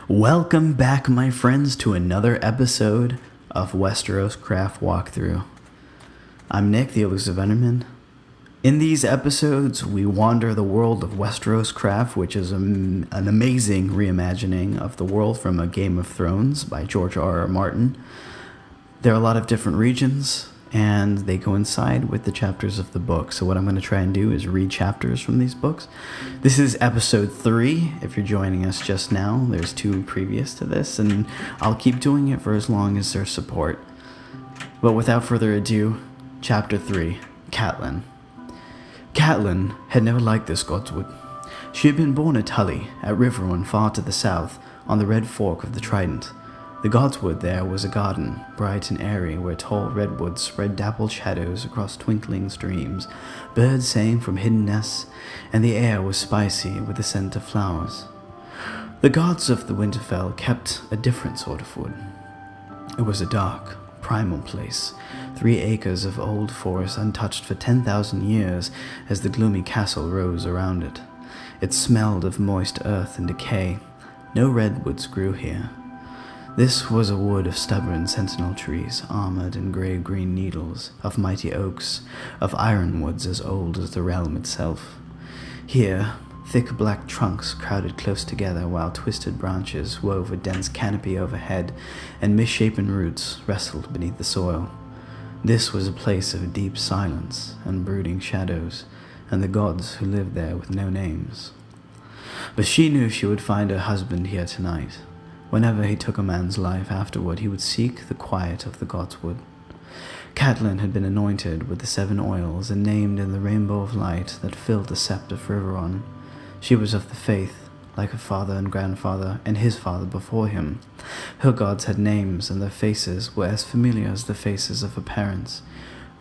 Welcome back, my friends, to another episode of Westeroscraft Walkthrough. I'm Nick, the ElusiveEnderman. In these episodes, we wander the world of Westeroscraft, which is an amazing reimagining of the world from A Game of Thrones by George R.R. Martin. There are a lot of different regions, and they coincide with the chapters of the book. So what I'm going to try and do is read chapters from these books. This is episode 3. If you're joining us just now, there's 2 previous to this, and I'll keep doing it for as long as there's support. But without further ado, chapter 3, Catelyn. Catelyn had never liked this Godswood. She had been born at Tully, at Riverrun far to the south, on the Red Fork of the Trident. The Godswood there was a garden, bright and airy, where tall redwoods spread dappled shadows across twinkling streams, birds sang from hidden nests, and the air was spicy with the scent of flowers. The gods of the Winterfell kept a different sort of wood. It was a dark, primal place, 3 acres of old forest untouched for 10,000 years as the gloomy castle rose around it. It smelled of moist earth and decay. No redwoods grew here. This was a wood of stubborn sentinel trees, armored in grey-green needles, of mighty oaks, of ironwoods as old as the realm itself. Here, thick black trunks crowded close together while twisted branches wove a dense canopy overhead, and misshapen roots wrestled beneath the soil. This was a place of deep silence and brooding shadows, and the gods who lived there with no names. But she knew she would find her husband here tonight. Whenever he took a man's life afterward, he would seek the quiet of the Godswood. Catelyn had been anointed with the 7 oils and named in the rainbow of light that filled the sept of Riverrun. She was of the faith, like her father and grandfather and his father before him. Her gods had names, and their faces were as familiar as the faces of her parents.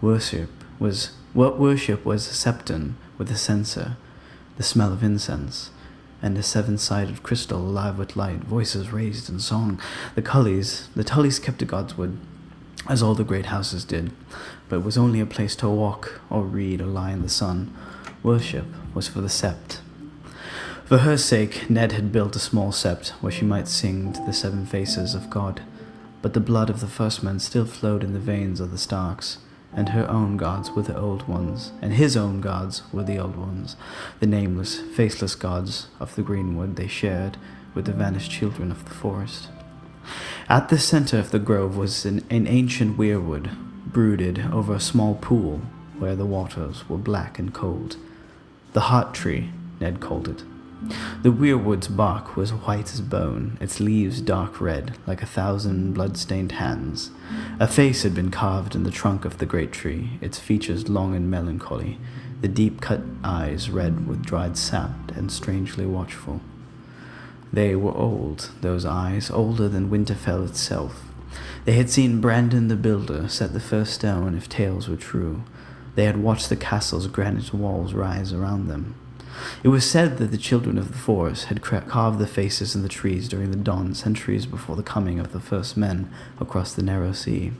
Worship was a septon with a censer, the smell of incense, and a 7-sided crystal alive with light, voices raised in song. The Tullys kept a Godswood, as all the great houses did, but it was only a place to walk or read or lie in the sun. Worship was for the sept. For her sake, Ned had built a small sept where she might sing to the 7 faces of God, but the blood of the first men still flowed in the veins of the Starks, and her own gods were the old ones, and his own gods were the old ones, the nameless, faceless gods of the greenwood they shared with the vanished children of the forest. At the center of the grove was an ancient weirwood, brooded over a small pool where the waters were black and cold. The heart tree, Ned called it. The weirwood's bark was white as bone, its leaves dark red, like 1,000 blood-stained hands. A face had been carved in the trunk of the great tree, its features long and melancholy, the deep-cut eyes red with dried sap and strangely watchful. They were old, those eyes, older than Winterfell itself. They had seen Brandon the Builder set the first stone if tales were true. They had watched the castle's granite walls rise around them. It was said that the children of the forest had carved the faces in the trees during the dawn, centuries before the coming of the first men across the narrow sea.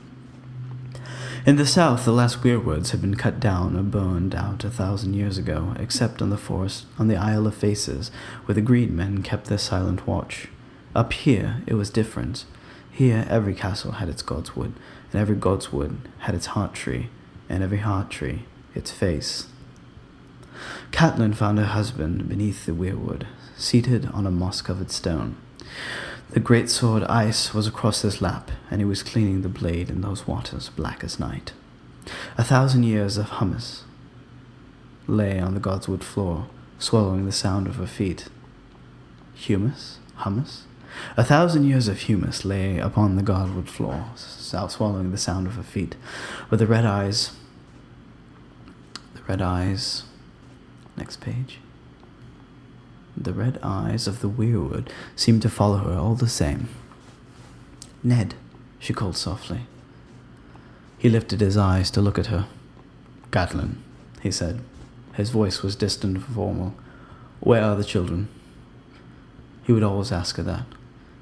In the south, the last weirwoods had been cut down or burned out 1,000 years ago, except on the Isle of Faces, where the green men kept their silent watch. Up here, it was different. Here, every castle had its Godswood, and every Godswood had its heart tree, and every heart tree its face. Catelyn found her husband beneath the weirwood, seated on a moss-covered stone. The great sword Ice was across his lap, and he was cleaning the blade in those waters black as night. 1,000 years of humus lay on the Godswood floor, swallowing the sound of her feet. Humus? Hummus? 1,000 years of humus lay upon the Godswood floor, swallowing the sound of her feet, but the red eyes, next page. The red eyes of the weirwood seemed to follow her all the same. Ned, she called softly. He lifted his eyes to look at her. Catelyn, he said. His voice was distant and formal. Where are the children? He would always ask her that.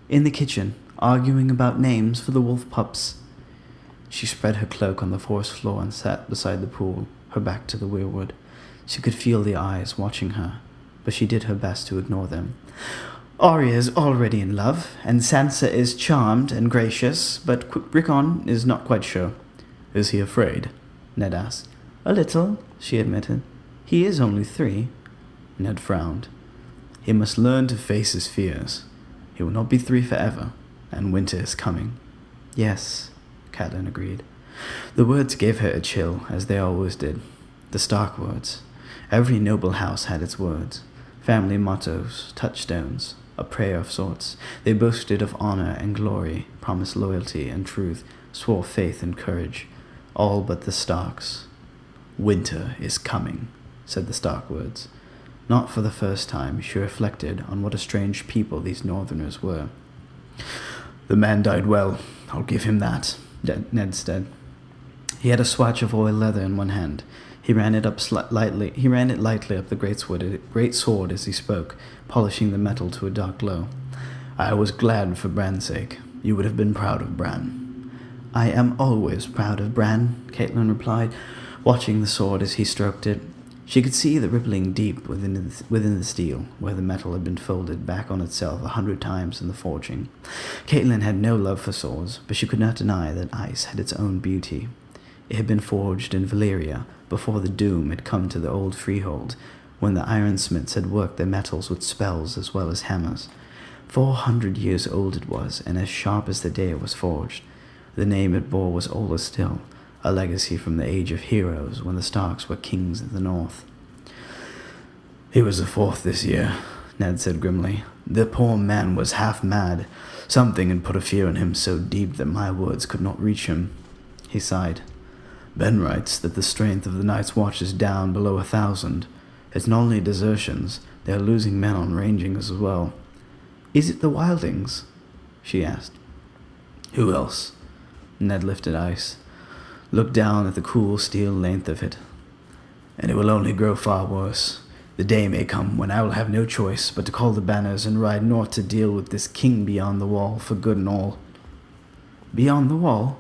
In the kitchen, arguing about names for the wolf pups. She spread her cloak on the forest floor and sat beside the pool, her back to the weirwood. She could feel the eyes watching her, but she did her best to ignore them. Arya is already in love, and Sansa is charmed and gracious, but Rickon is not quite sure. Is he afraid? Ned asked. A little, she admitted. He is only 3. Ned frowned. He must learn to face his fears. He will not be 3 forever, and winter is coming. Yes, Catelyn agreed. The words gave her a chill, as they always did. The Stark words. Every noble house had its words. Family mottos, touchstones, a prayer of sorts. They boasted of honor and glory, promised loyalty and truth, swore faith and courage. All but the Starks. Winter is coming, said the Stark words. Not for the first time, she reflected on what a strange people these Northerners were. The man died well, I'll give him that, Ned said. He had a swatch of oil leather in one hand. He ran it lightly up the great sword as he spoke, polishing the metal to a dark glow. I was glad for Bran's sake. You would have been proud of Bran. I am always proud of Bran, Catelyn replied, watching the sword as he stroked it. She could see the rippling deep within the steel, where the metal had been folded back on itself 100 times in the forging. Catelyn had no love for swords, but she could not deny that ice had its own beauty. It had been forged in Valyria, before the doom had come to the old freehold, when the ironsmiths had worked their metals with spells as well as hammers. 400 years old it was, and as sharp as the day it was forged. The name it bore was older still, a legacy from the age of heroes when the Starks were kings in the north. He was the 4th this year, Ned said grimly. The poor man was half mad. Something had put a fear in him so deep that my words could not reach him. He sighed. Ben writes that the strength of the Night's Watch is down below 1,000. It's not only desertions, they are losing men on ranging as well. Is it the Wildings? She asked. Who else? Ned lifted ice, looked down at the cool steel length of it. And it will only grow far worse. The day may come when I will have no choice but to call the banners and ride north to deal with this king beyond the wall for good and all. Beyond the wall?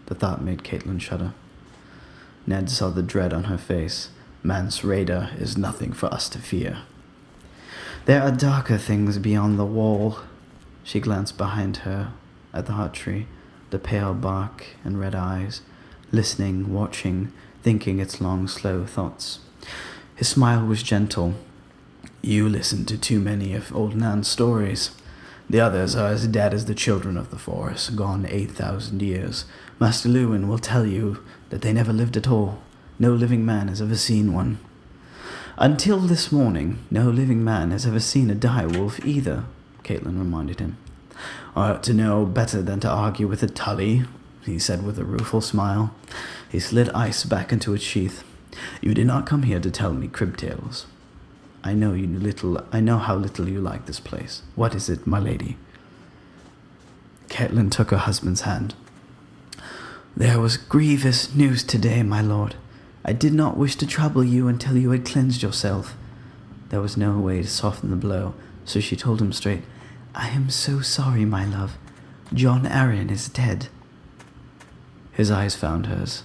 The thought made Catelyn shudder. Ned saw the dread on her face. Mance Rayder is nothing for us to fear. There are darker things beyond the wall. She glanced behind her at the hot tree, the pale bark and red eyes, listening, watching, thinking its long, slow thoughts. His smile was gentle. You listen to too many of old Nan's stories. The others are as dead as the children of the forest, gone 8,000 years. Master Lewin will tell you that they never lived at all. No living man has ever seen one. Until this morning, no living man has ever seen a direwolf either, Catelyn reminded him. I ought to know better than to argue with a Tully, he said with a rueful smile. He slid ice back into its sheath. You did not come here to tell me crib tales. I know how little you like this place. What is it, my lady? Catelyn took her husband's hand. There was grievous news today, my lord. I did not wish to trouble you until you had cleansed yourself. There was no way to soften the blow, so she told him straight, I am so sorry, my love. Jon Arryn is dead. His eyes found hers,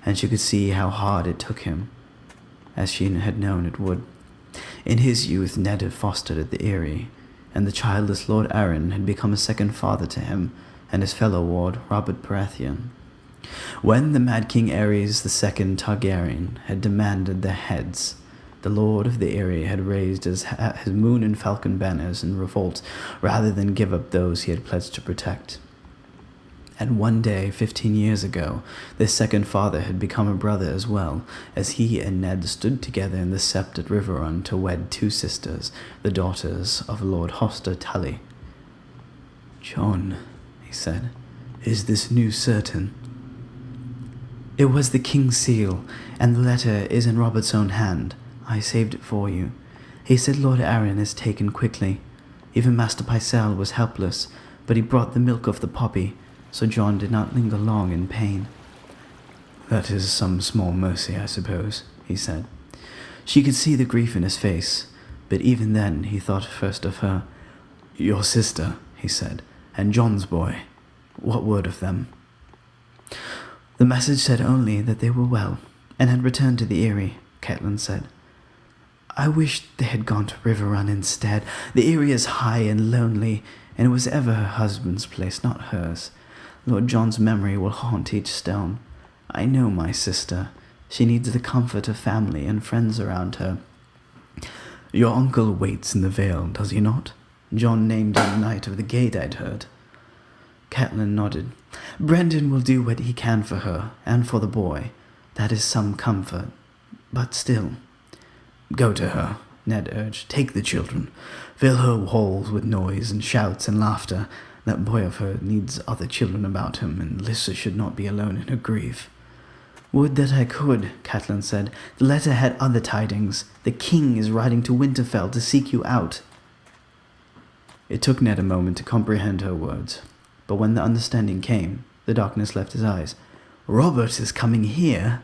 and she could see how hard it took him, as she had known it would. In his youth, Ned had fostered at the Eyrie, and the childless Lord Arryn had become a second father to him and his fellow ward, Robert Baratheon. When the Mad King Aerys II Targaryen had demanded their heads, the Lord of the Eyrie had raised his moon and falcon banners in revolt rather than give up those he had pledged to protect. And one day, 15 years ago, this second father had become a brother as well, as he and Ned stood together in the sept at Riverrun to wed 2 sisters, the daughters of Lord Hoster Tully. Jon, he said, is this news certain? It was the king's seal, and the letter is in Robert's own hand. I saved it for you. He said Lord Arryn is taken quickly. Even Master Pycelle was helpless, but he brought the milk of the poppy, so Jon did not linger long in pain. That is some small mercy, I suppose, he said. She could see the grief in his face, but even then he thought first of her. Your sister, he said, and Jon's boy. What word of them? The message said only that they were well, and had returned to the Eyrie, Catelyn said. I wish they had gone to Riverrun instead. The area is high and lonely, and it was ever her husband's place, not hers. Lord John's memory will haunt each stone. I know my sister. She needs the comfort of family and friends around her. Your uncle waits in the Vale, does he not? John named him Knight of the Gate, I'd heard. Catelyn nodded. Brendan will do what he can for her, and for the boy. That is some comfort. But still. Go to her, Ned urged. Take the children. Fill her halls with noise and shouts and laughter. That boy of her needs other children about him, and Lyssa should not be alone in her grief. Would that I could, Catelyn said. The letter had other tidings. The king is riding to Winterfell to seek you out. It took Ned a moment to comprehend her words, but when the understanding came, the darkness left his eyes. Robert is coming here?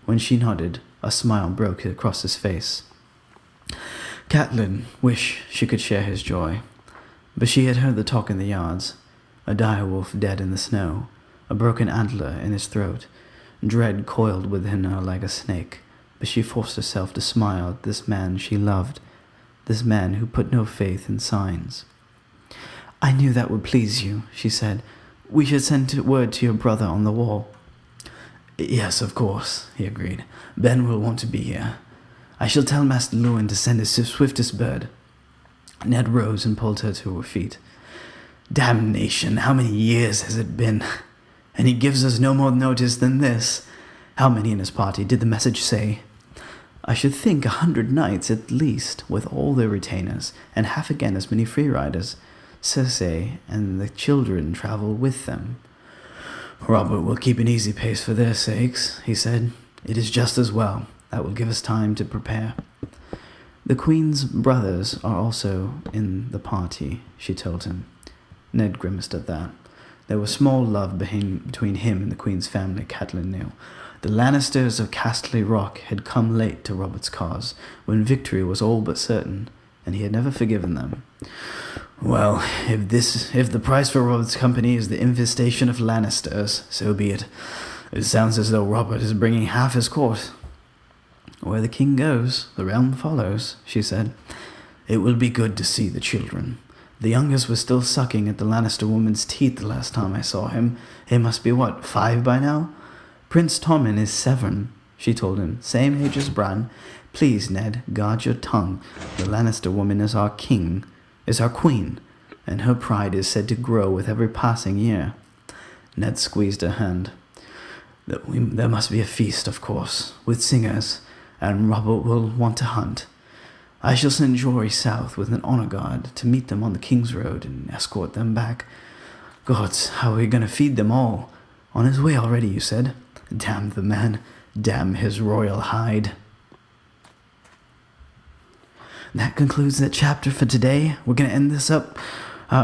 When she nodded, a smile broke across his face. Catelyn wished she could share his joy, but she had heard the talk in the yards. A direwolf dead in the snow, a broken antler in his throat. Dread coiled within her like a snake, but she forced herself to smile at this man she loved, this man who put no faith in signs. I knew that would please you, she said. We should send word to your brother on the wall. Yes, of course, he agreed. Ben will want to be here. I shall tell Master Lewin to send his swiftest bird. Ned rose and pulled her to her feet. Damnation, how many years has it been? And he gives us no more notice than this. How many in his party did the message say? I should think 100 knights at least, with all their retainers, and half again as many free riders. Cersei and the children travel with them. Robert will keep an easy pace for their sakes, he said. It is just as well. That will give us time to prepare. The Queen's brothers are also in the party, she told him. Ned grimaced at that. There was small love between him and the Queen's family, Catelyn knew. The Lannisters of Castley Rock had come late to Robert's cause, when victory was all but certain, and he had never forgiven them. Well, if the price for Robert's company is the infestation of Lannisters, so be it. It sounds as though Robert is bringing half his court. Where the king goes, the realm follows, she said. It will be good to see the children. The youngest was still sucking at the Lannister woman's teeth the last time I saw him. He must be, 5 by now? Prince Tommen is 7, she told him. Same age as Bran. Please, Ned, guard your tongue. The Lannister woman is our queen, and her pride is said to grow with every passing year. Ned squeezed her hand. There must be a feast, of course, with singers, and Robert will want to hunt. I shall send Jory south with an honor guard to meet them on the King's Road and escort them back. Gods, how are we going to feed them all? On his way already, you said? Damn the man. Damn his royal hide. That concludes that chapter for today. We're going to end this up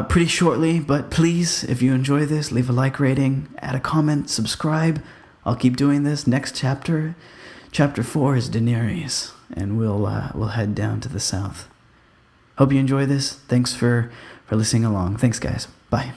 pretty shortly, but please, if you enjoy this, leave a like rating, add a comment, subscribe. I'll keep doing this. Next chapter 4 is Daenerys, and we'll head down to the south. Hope you enjoy this. Thanks for listening along. Thanks, guys. Bye.